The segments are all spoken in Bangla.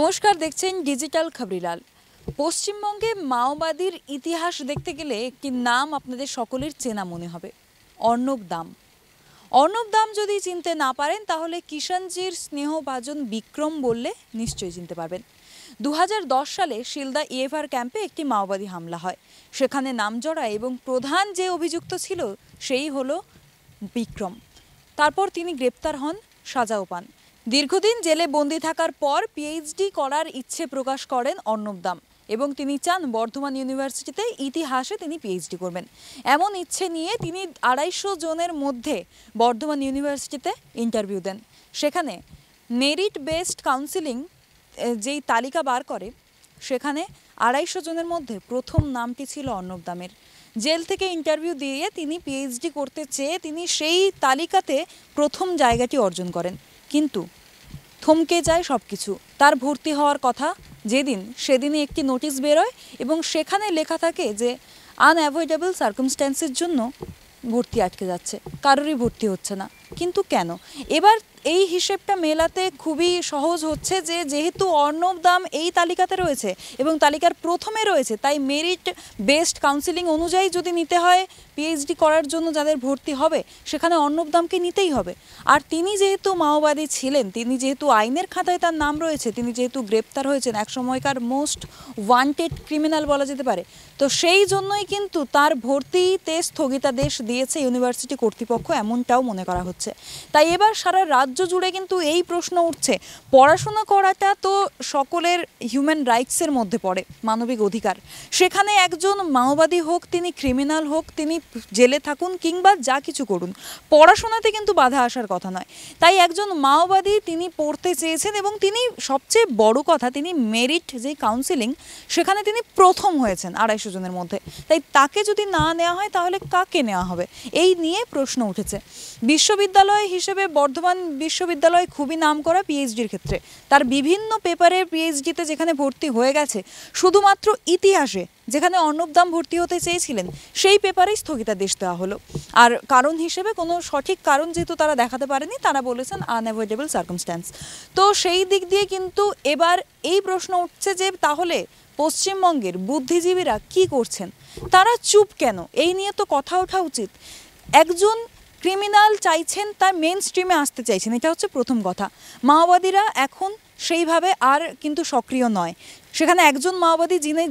নমস্কার, দেখছেন ডিজিটাল খবরিলাল। পশ্চিমবঙ্গে মাওবাদীর ইতিহাস দেখতে গেলে একটি নাম আপনাদের সকলের চেনা মনে হবে, অর্ণব দাম। অর্ণব দাম যদি চিনতে না পারেন তাহলে কিষাণজির স্নেহভাজন বিক্রম বললে নিশ্চয়ই চিনতে পারবেন। 2010 সালে শিলদা ইয়েভার ক্যাম্পে একটি মাওবাদী হামলা হয়। সেখানে নামজড়া এবং প্রধান যে অভিযুক্ত ছিল সেই হলো বিক্রম। তারপর তিনি গ্রেপ্তার হন, সাজাও পান। দীর্ঘদিন জেলে বন্দি থাকার পর পিএইচডি করার ইচ্ছে প্রকাশ করেন অর্ণব দাম এবং তিনি চান বর্ধমান ইউনিভার্সিটিতে ইতিহাসে তিনি পিএইচডি করবেন। এমন ইচ্ছে নিয়ে তিনি 250 জনের মধ্যে বর্ধমান ইউনিভার্সিটিতে ইন্টারভিউ দেন। সেখানে মেরিট বেসড কাউন্সিলিং যেই তালিকা বার করে, সেখানে 250 জনের মধ্যে প্রথম নামটি ছিল অর্ণব দামের। জেল থেকে ইন্টারভিউ দিয়ে তিনি পিএইচডি করতে চেয়ে তিনি সেই তালিকাতে প্রথম জায়গাটি অর্জন করেন। কিন্তু থমকে যায় সব কিছু। তার ভর্তি হওয়ার কথা যেদিন, সেদিনই একটি নোটিশ বেরোয় এবং সেখানে লেখা থাকে যে আনঅ্যাভয়েডেবল সার্কামস্ট্যান্সের জন্য ভর্তি আটকে যাচ্ছে, কারোরই ভর্তি হচ্ছে না। কিন্তু কেন? এবার এই হিসেবটা মেলাতে খুবই সহজ হচ্ছে যে যেহেতু অর্ণব দাম এই তালিকাতে রয়েছে এবং তালিকার প্রথমে রয়েছে, তাই মেরিট বেসড কাউন্সিলিং অনুযায়ী যদি নিতে হয় পিএইচডি করার জন্য যাদের ভর্তি হবে, সেখানে অর্ণব দামকে নিতেই হবে। আর তিনি যেহেতু মাওবাদী ছিলেন, তিনি যেহেতু আইনের খাতায় তার নাম রয়েছে, তিনি যেহেতু গ্রেপ্তার হয়েছেন, এক সময়কার মোস্ট ওয়ান্টেড ক্রিমিনাল বলা যেতে পারে, তো সেই জন্যই কিন্তু তার ভর্তিতে স্থগিতাদেশ দিয়েছে ইউনিভার্সিটি কর্তৃপক্ষ, এমনটাও মনে করা হচ্ছে। তাই এবার সারা রাজ্য জুড়ে কিন্তু এই প্রশ্ন উঠছে, পড়াশোনা করাটা তো সকলের হিউম্যান রাইটসের মধ্যে পড়ে, মানবিক অধিকার। সেখানে একজন মাওবাদী হোক, তিনি ক্রিমিনাল হোক, তিনি জেলে থাকুন কিংবা যা কিছু করুন, পড়াশোনাতে কিন্তু বাধা আসার কথা নয়। তাই একজন মাওবাদী তিনি পড়তে চেয়েছেন এবং তিনি সবচেয়ে বড় কথা, তিনি মেরিট যে কাউন্সিলিং সেখানে তিনি প্রথম হয়েছেন 250 জনের মধ্যে। তাই তাকে যদি না নেওয়া হয় তাহলে কাকে নেওয়া হবে, এই নিয়ে প্রশ্ন উঠেছে। বিশ্ববিদ্যালয় হিসেবে বর্ধমান বিশ্ববিদ্যালয় খুবই নামকরা পিএইচডির ক্ষেত্রে। তার বিভিন্ন পেপারে পিএইচডিতে যেখানে ভর্তি হয়ে গেছে, শুধুমাত্র ইতিহাসে যেখানে অর্ণব দাম ভর্তি হতে চেয়েছিলেন সেই পেপারেই স্থগিতাদেশ দেওয়া হলো। আর কারণ হিসেবে কোনো সঠিক কারণ যেহেতু তারা দেখাতে পারেনি, তারা বলেছেন আনঅ্যাভয়েডেবল সার্কামস্ট্যান্স। তো সেই দিক দিয়ে কিন্তু এবার এই প্রশ্ন উঠছে যে তাহলে পশ্চিমবঙ্গের বুদ্ধিজীবীরা কি করছেন, তারা চুপ কেন? এই নিয়ে তো কথা ওঠা উচিত। একজন ক্রিমিনাল চাইছেন তার মেন স্ট্রিমে আসতে চাইছেন, এটা হচ্ছে প্রথম কথা। মাওবাদীরা এখন সেইভাবে আর কিন্তু সক্রিয় নয়। সেখানে একজন মাওবাদী যিনি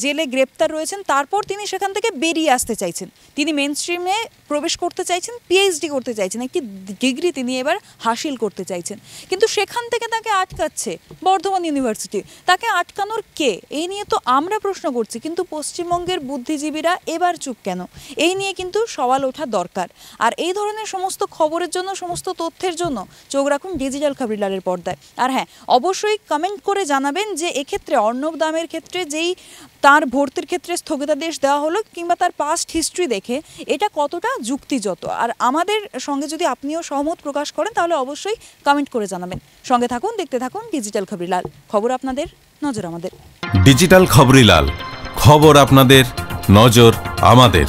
জেলে গ্রেপ্তার রয়েছেন, তারপর তিনি সেখান থেকে বেরিয়ে আসতে চাইছেন, তিনি মেন স্ট্রিমে প্রবেশ করতে চাইছেন, পিএইচডি করতে চাইছেন, একটি ডিগ্রি তিনি এবার হাসিল করতে চাইছেন। কিন্তু সেখান থেকে তাকে আটকাচ্ছে বর্ধমান ইউনিভার্সিটি। তাকে আটকানোর কে, এই নিয়ে তো আমরা প্রশ্ন করছি, কিন্তু পশ্চিমবঙ্গের বুদ্ধিজীবীরা এবার চুপ কেন, এই নিয়ে কিন্তু সওয়াল ওঠা দরকার। আর এই ধরনের সমস্ত খবরের জন্য, সমস্ত তথ্যের জন্য চোখ রাখুন ডিজিটাল খবরিলালের পর্দায়। আর হ্যাঁ, অবশ্যই কমেন্ট করে জানাবেন যে এক্ষেত্রে অর্ণব দামের ক্ষেত্রে যেই তার ভর্তির ক্ষেত্রে স্থগিতাদেশ দেওয়া হলো কিংবা তার পাস্ট হিস্ট্রি দেখে এটা কতটা যুক্তিযুক্ত। আর আমাদের সঙ্গে যদি আপনিও সহমত প্রকাশ করেন তাহলে অবশ্যই কমেন্ট করে জানাবেন। সঙ্গে থাকুন, দেখতে থাকুন ডিজিটাল খবরিলাল। খবর আপনাদের, নজর আমাদের। ডিজিটাল খবরিলাল, খবর আপনাদের, নজর আমাদের।